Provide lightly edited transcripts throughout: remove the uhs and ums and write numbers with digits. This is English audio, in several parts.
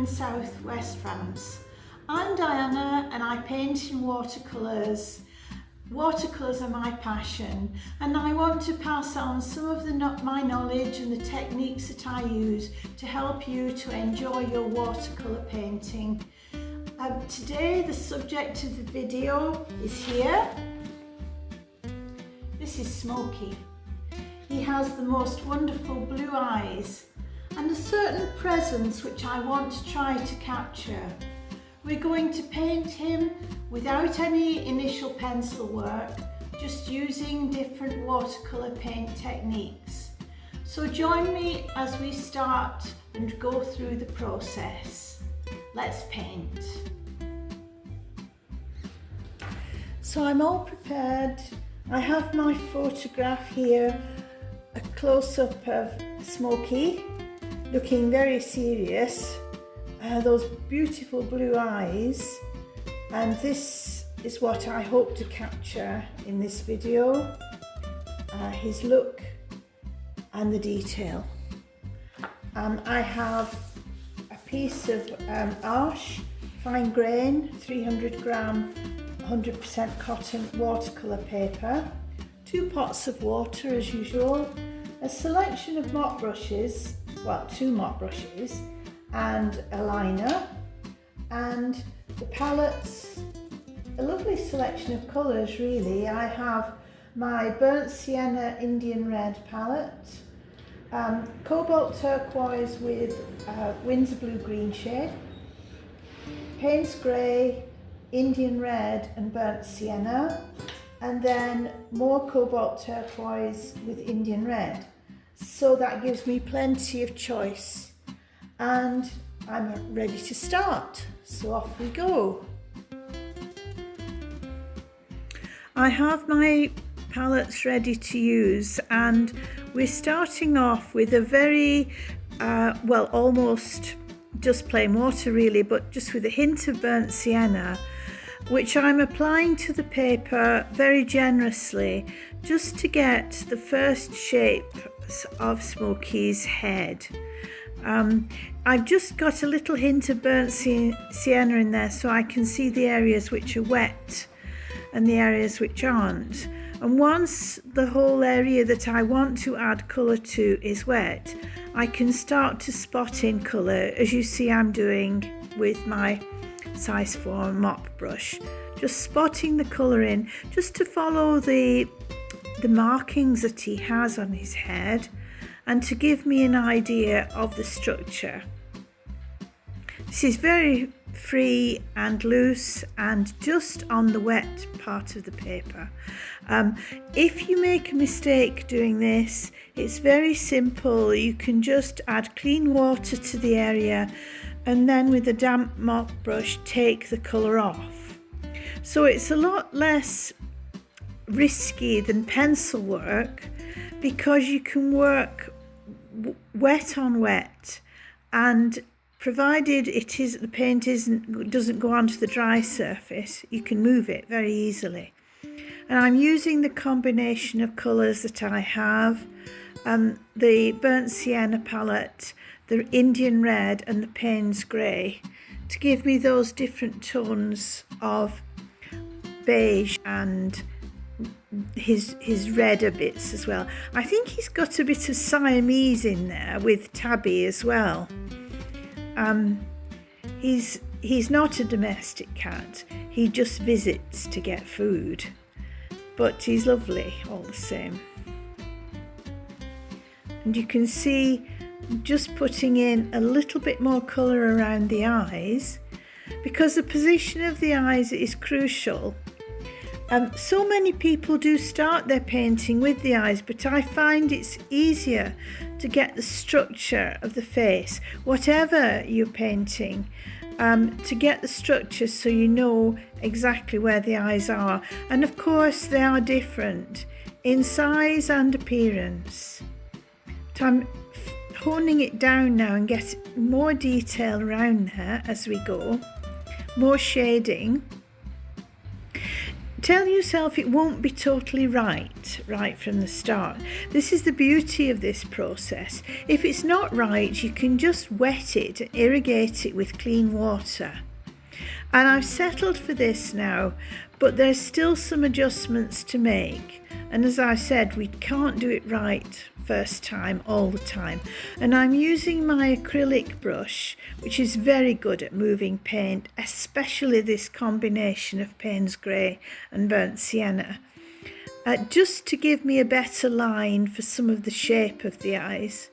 South West France. I'm Diana and I paint in watercolours. Watercolours are my passion and I want to pass on some of my knowledge and the techniques that I use to help you to enjoy your watercolour painting. Today the subject of the video is here. This is Smokey. He has the most wonderful blue eyes and a certain presence which I want to try to capture. We're going to paint him without any initial pencil work, just using different watercolour paint techniques. So join me as we start and go through the process. Let's paint. So I'm all prepared. I have my photograph here, a close-up of Smokey, looking very serious, those beautiful blue eyes, and this is what I hope to capture in this video, his look and the detail. I have a piece of Arche fine grain 300 gram 100% cotton watercolour paper, 2 pots of water as usual, a selection of mop brushes, well 2 mop brushes, and a liner, and the palettes, a lovely selection of colours really. I have my burnt sienna Indian red palette, cobalt turquoise with Windsor blue green shade, Payne's grey, Indian red and burnt sienna, and then more cobalt turquoise with Indian red. So that gives me plenty of choice and I'm ready to start. So off we go. I have my palettes ready to use and we're starting off with a very, well, almost just plain water really, but just with a hint of burnt sienna, which I'm applying to the paper very generously just to get the first shape of Smokey's head. I've just got a little hint of burnt sienna in there so I can see the areas which are wet and the areas which aren't. And once the whole area that I want to add colour to is wet, I can start to spot in colour, as you see I'm doing with my size 4 mop brush, just spotting the colour in, just to follow the markings that he has on his head and to give me an idea of the structure. This is very free and loose and just on the wet part of the paper. If you make a mistake doing this, it's very simple. You can just add clean water to the area and then with a damp mop brush take the colour off. So it's a lot less risky than pencil work because you can work wet on wet, and provided the paint doesn't go onto the dry surface, you can move it very easily. And I'm using the combination of colours that I have, the burnt sienna palette, the Indian red and the Payne's grey, to give me those different tones of beige and his redder bits as well. I think he's got a bit of Siamese in there with Tabby as well. He's not a domestic cat, he just visits to get food, but he's lovely all the same. And you can see just putting in a little bit more colour around the eyes because the position of the eyes is crucial. So many people do start their painting with the eyes, but I find it's easier to get the structure of the face, whatever you're painting, to get the structure so you know exactly where the eyes are. And of course they are different in size and appearance. So I'm honing it down now and get more detail around there as we go, more shading. Tell yourself it won't be totally right from the start. This is the beauty of this process. If it's not right, you can just wet it, irrigate it with clean water. And I've settled for this now, but there's still some adjustments to make. And as I said, we can't do it right first time all the time. And I'm using my acrylic brush, which is very good at moving paint, especially this combination of Payne's Grey and Burnt Sienna, just to give me a better line for some of the shape of the eyes,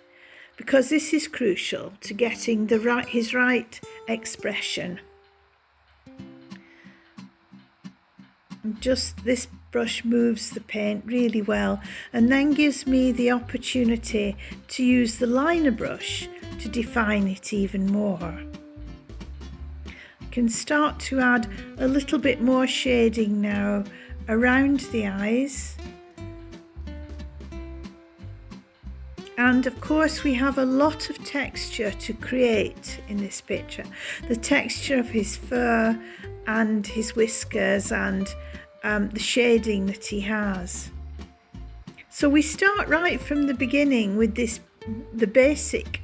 because this is crucial to getting his right expression. Just this brush moves the paint really well and then gives me the opportunity to use the liner brush to define it even more. I can start to add a little bit more shading now around the eyes. And of course we have a lot of texture to create in this picture. The texture of his fur and his whiskers and the shading that he has. So we start right from the beginning with the basic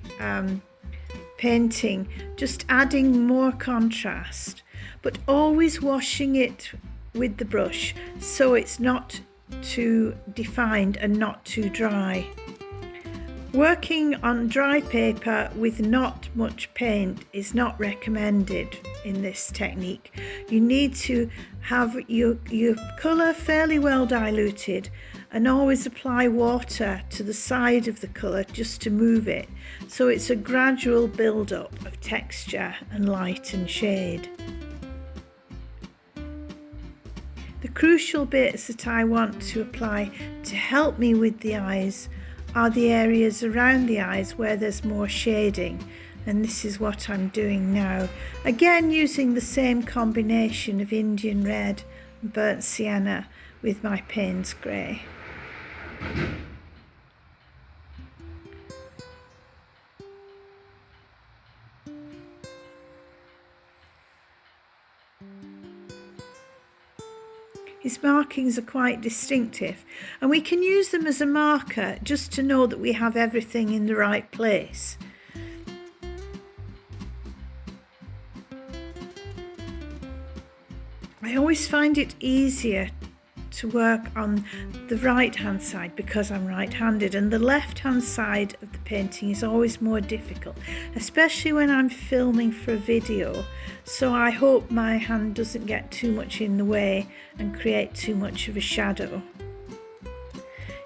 painting, just adding more contrast, but always washing it with the brush so it's not too defined and not too dry. Working on dry paper with not much paint is not recommended in this technique. You need to have your colour fairly well diluted and always apply water to the side of the colour just to move it, so it's a gradual build-up of texture and light and shade. The crucial bits that I want to apply to help me with the eyes are the areas around the eyes where there's more shading, and this is what I'm doing now, again using the same combination of Indian red and burnt sienna with my Payne's Grey. His markings are quite distinctive, and we can use them as a marker just to know that we have everything in the right place. I always find it easier to work on the right hand side because I'm right-handed, and the left hand side of the painting is always more difficult, especially when I'm filming for a video, so I hope my hand doesn't get too much in the way and create too much of a shadow.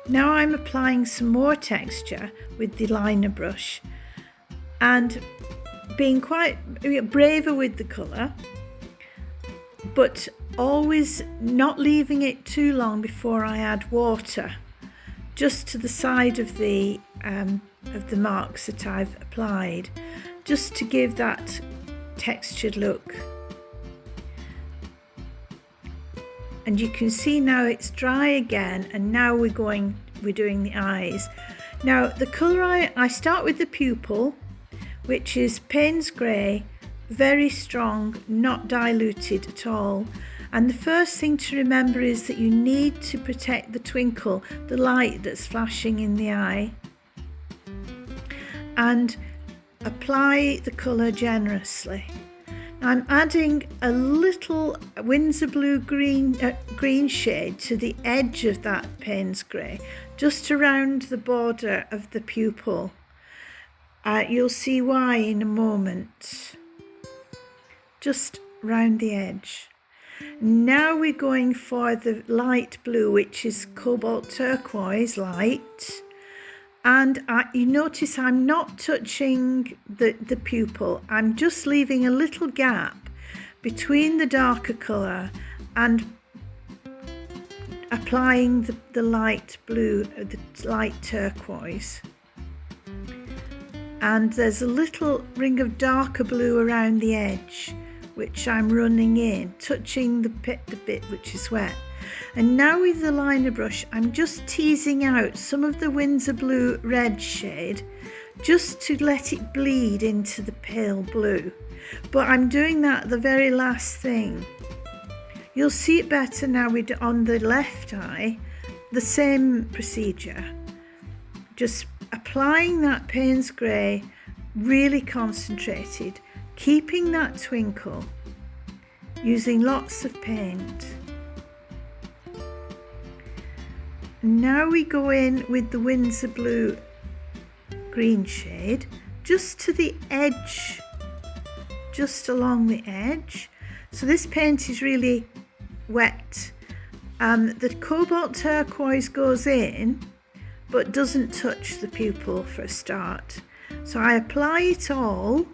Now I'm applying some more texture with the liner brush and being quite braver with the colour, but always not leaving it too long before I add water, just to the side of the marks that I've applied, just to give that textured look. And you can see now it's dry again, and now we're doing the eyes. Now the colour I start with the pupil, which is Payne's Grey, very strong, not diluted at all. And the first thing to remember is that you need to protect the twinkle, the light that's flashing in the eye, and apply the colour generously. I'm adding a little Winsor Blue green shade to the edge of that Payne's Grey, just around the border of the pupil. You'll see why in a moment. Just round the edge. Now we're going for the light blue, which is cobalt turquoise light, and you notice I'm not touching the pupil. I'm just leaving a little gap between the darker colour and applying the light blue, the light turquoise. And there's a little ring of darker blue around the edge, which I'm running in, touching the bit which is wet. And now with the liner brush, I'm just teasing out some of the Winsor Blue red shade, just to let it bleed into the pale blue. But I'm doing that the very last thing. You'll see it better now on the left eye, the same procedure. Just applying that Payne's grey, really concentrated, keeping that twinkle, using lots of paint. Now we go in with the Windsor Blue green shade, just to the edge, just along the edge. So this paint is really wet. The cobalt turquoise goes in, but doesn't touch the pupil for a start. So I apply it all,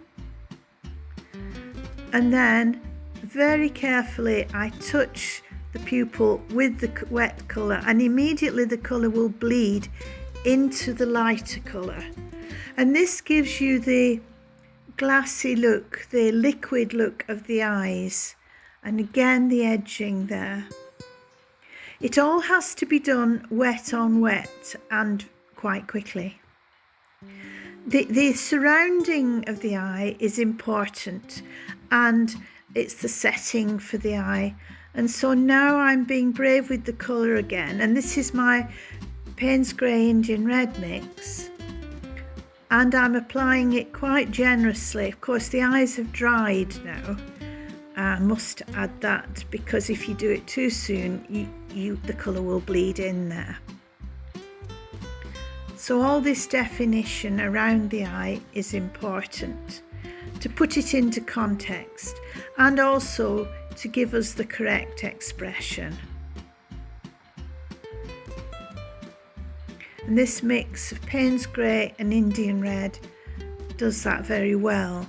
and then very carefully I touch the pupil with the wet colour, and immediately the colour will bleed into the lighter colour. And this gives you the glassy look, the liquid look of the eyes, and again the edging there. It all has to be done wet on wet and quite quickly. The surrounding of the eye is important, and it's the setting for the eye. And so now I'm being brave with the colour again, and this is my Payne's Grey Indian Red mix, and I'm applying it quite generously. Of course the eyes have dried now. I must add that, because if you do it too soon, the colour will bleed in there. So all this definition around the eye is important to put it into context, and also to give us the correct expression. And this mix of Payne's Grey and Indian Red does that very well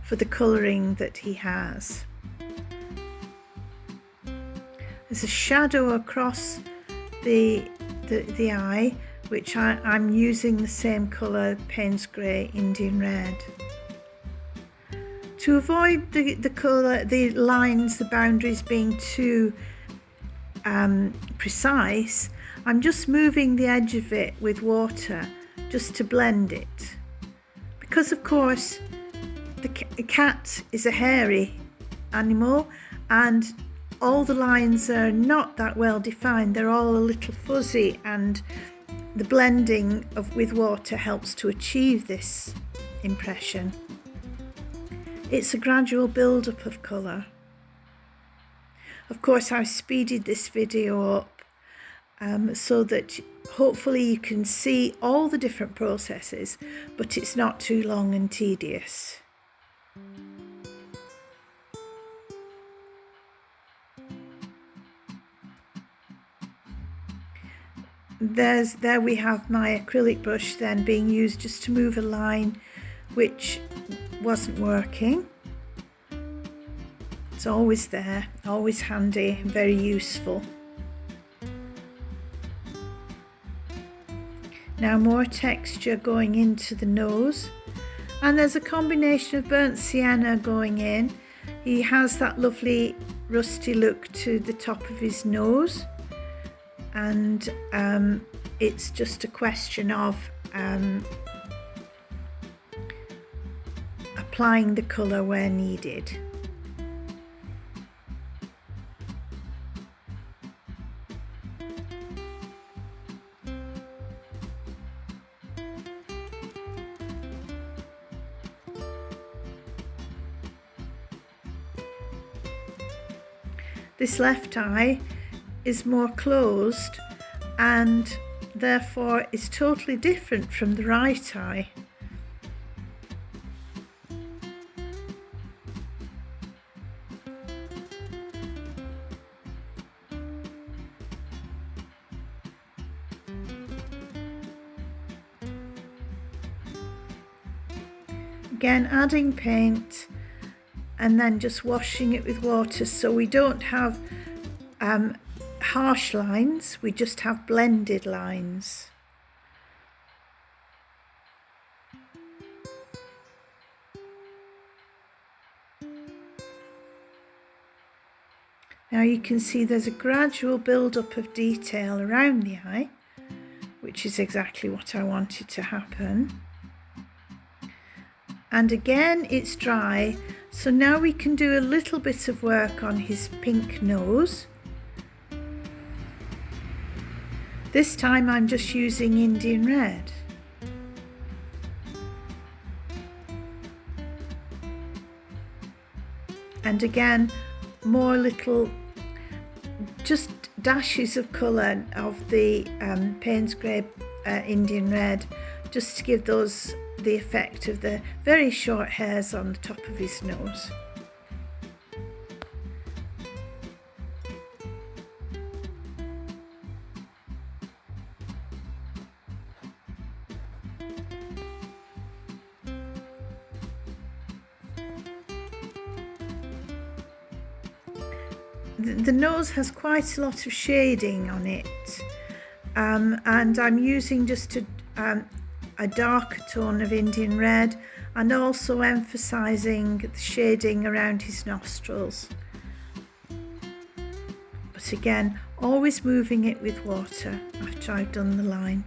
for the colouring that he has. There's a shadow across the eye, which I'm using the same colour, Payne's Grey Indian Red. To avoid the colour, the lines, the boundaries being too precise, I'm just moving the edge of it with water just to blend it. Because of course the cat is a hairy animal, and all the lines are not that well defined. They're all a little fuzzy, and the blending with water helps to achieve this impression. It's a gradual build-up of colour. Of course, I've speeded this video up so that hopefully you can see all the different processes, but it's not too long and tedious. There we have my acrylic brush then being used just to move a line which wasn't working. It's always there, always handy, very useful. Now more texture going into the nose, and there's a combination of burnt sienna going in. He has that lovely rusty look to the top of his nose, and it's just a question of applying the colour where needed. This left eye is more closed, and therefore is totally different from the right eye. Again, adding paint and then just washing it with water, so we don't have harsh lines, we just have blended lines. Now you can see there's a gradual build-up of detail around the eye, which is exactly what I wanted to happen. And again, it's dry. So now we can do a little bit of work on his pink nose. This time I'm just using Indian red. And again, more little, just dashes of colour of the Payne's Grey Indian red, just to give those the effect of the very short hairs on the top of his nose. The nose has quite a lot of shading on it, and I'm using just a darker tone of Indian red, and also emphasising the shading around his nostrils. But again, always moving it with water after I've done the line.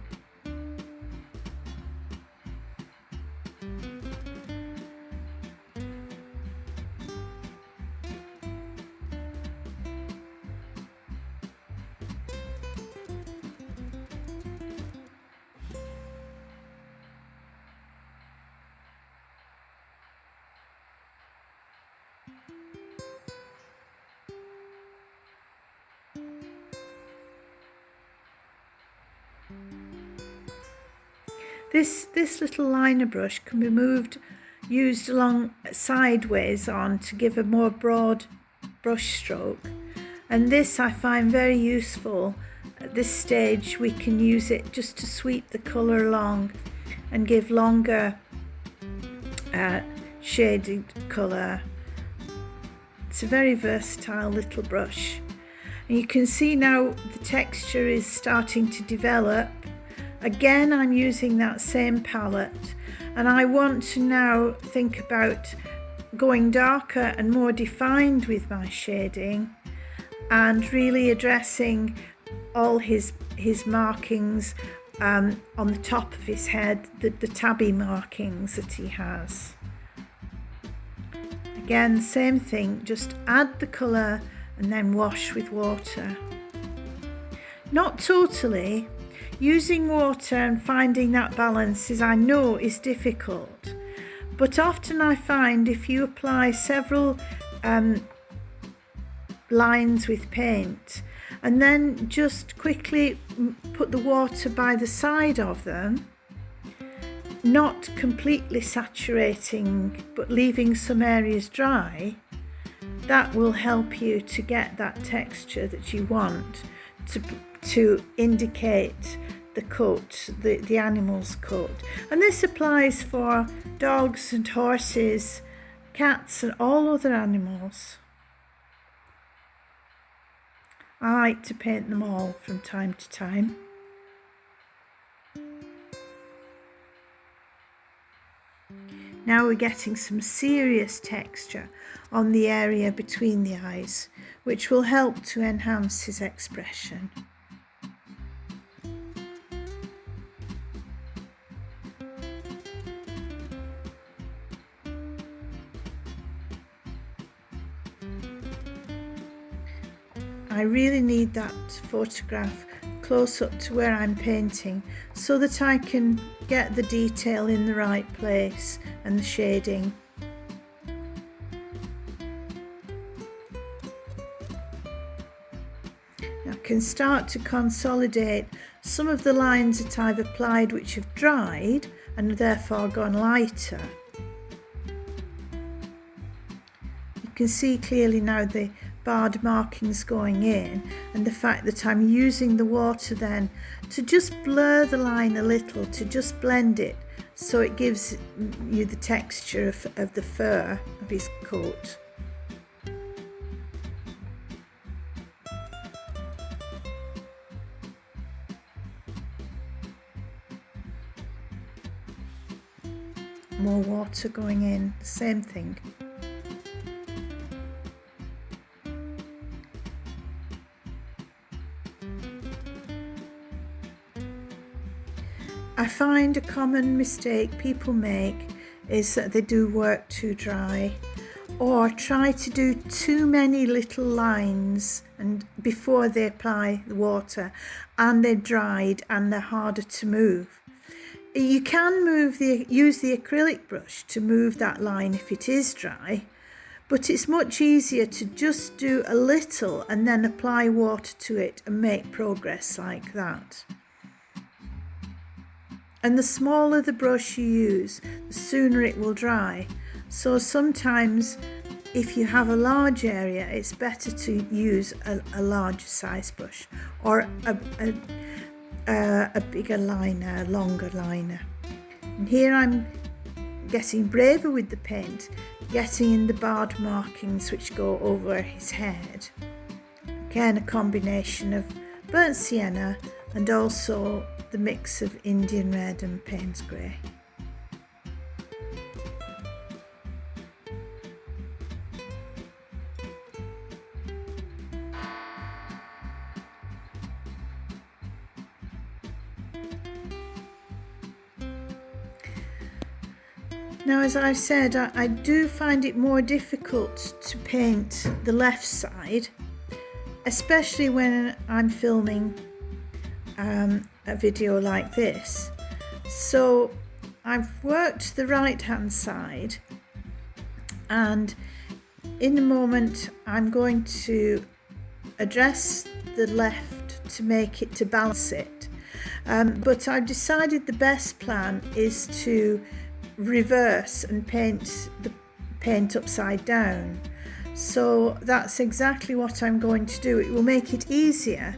This little liner brush can be used along sideways on to give a more broad brush stroke, and this I find very useful. At this stage we can use it just to sweep the colour along and give longer shaded colour. It's a very versatile little brush, and you can see now the texture is starting to develop. Again, I'm using that same palette, and I want to now think about going darker and more defined with my shading, and really addressing all his markings on the top of his head, the tabby markings that he has. Again, same thing, just add the colour and then wash with water. Not totally. Using water and finding that balance I know is difficult, but often I find if you apply several lines with paint and then just quickly put the water by the side of them, not completely saturating but leaving some areas dry, that will help you to get that texture that you want to indicate the coat, the animal's coat. And this applies for dogs and horses, cats and all other animals. I like to paint them all from time to time. Now we're getting some serious texture on the area between the eyes, which will help to enhance his expression. I really need that photograph close up to where I'm painting so that I can get the detail in the right place and the shading. I can start to consolidate some of the lines that I've applied which have dried and therefore gone lighter. You can see clearly now the barred markings going in, and the fact that I'm using the water then to just blur the line a little, to just blend it so it gives you the texture of the fur of his coat. More water going in, same thing. I find a common mistake people make is that they do work too dry, or try to do too many little lines and before they apply the water, and they're dried and they're harder to move. You can use the acrylic brush to move that line if it is dry, but it's much easier to just do a little and then apply water to it and make progress like that. And the smaller the brush you use, the sooner it will dry. So sometimes if you have a large area, it's better to use a larger size brush, or a bigger liner, a longer liner. And here I'm getting braver with the paint, getting in the barred markings which go over his head. Again, a combination of burnt sienna and also the mix of Indian red and Payne's grey. Now, as I've said, I do find it more difficult to paint the left side, especially when I'm filming a video like this. So I've worked the right hand side, and in a moment I'm going to address the left to make it, to balance it. But I've decided the best plan is to reverse and paint the paint upside down. So that's exactly what I'm going to do. It will make it easier.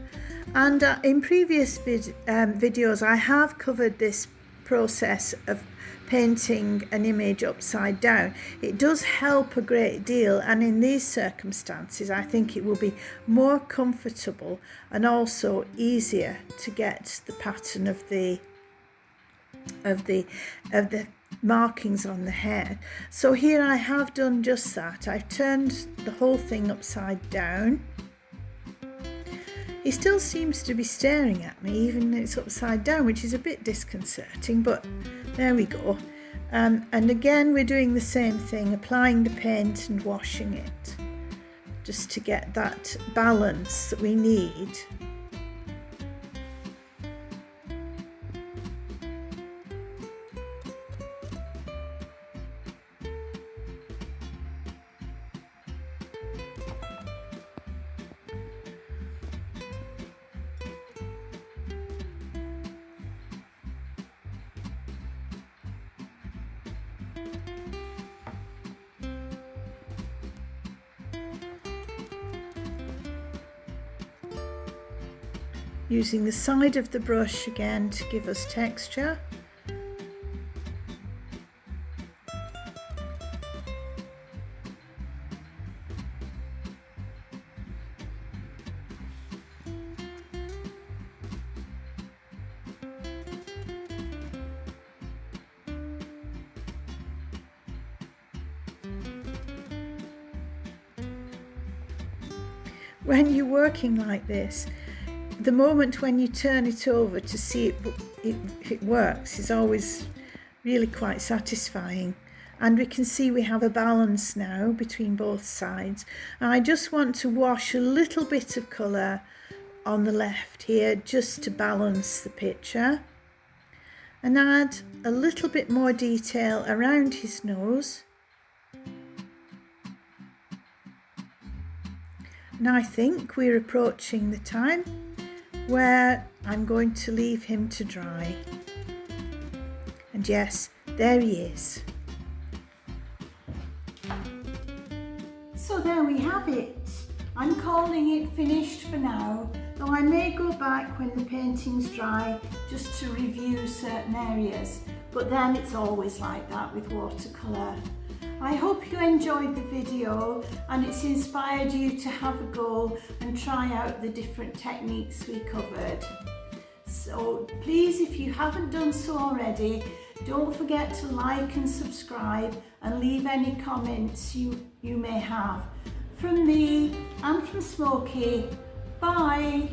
And in previous videos I have covered this process of painting an image upside down. It does help a great deal, and in these circumstances I think it will be more comfortable and also easier to get the pattern of the markings on the hair. So here I have done just that. I've turned the whole thing upside down. He still seems to be staring at me even when it's upside down, which is a bit disconcerting, but there we go. And again we're doing the same thing, applying the paint and washing it, just to get that balance that we need. Using the side of the brush again to give us texture. When you're working like this, the moment when you turn it over to see if it works is always really quite satisfying. And we can see we have a balance now between both sides. And I just want to wash a little bit of colour on the left here just to balance the picture, and add a little bit more detail around his nose. Now I think we're approaching the time where I'm going to leave him to dry. And yes, there he is. So there we have it. I'm calling it finished for now, though I may go back when the painting's dry just to review certain areas, but then it's always like that with watercolour. I hope you enjoyed the video and it's inspired you to have a go and try out the different techniques we covered. So please, if you haven't done so already, don't forget to like and subscribe and leave any comments you may have. From me and from Smokey, bye!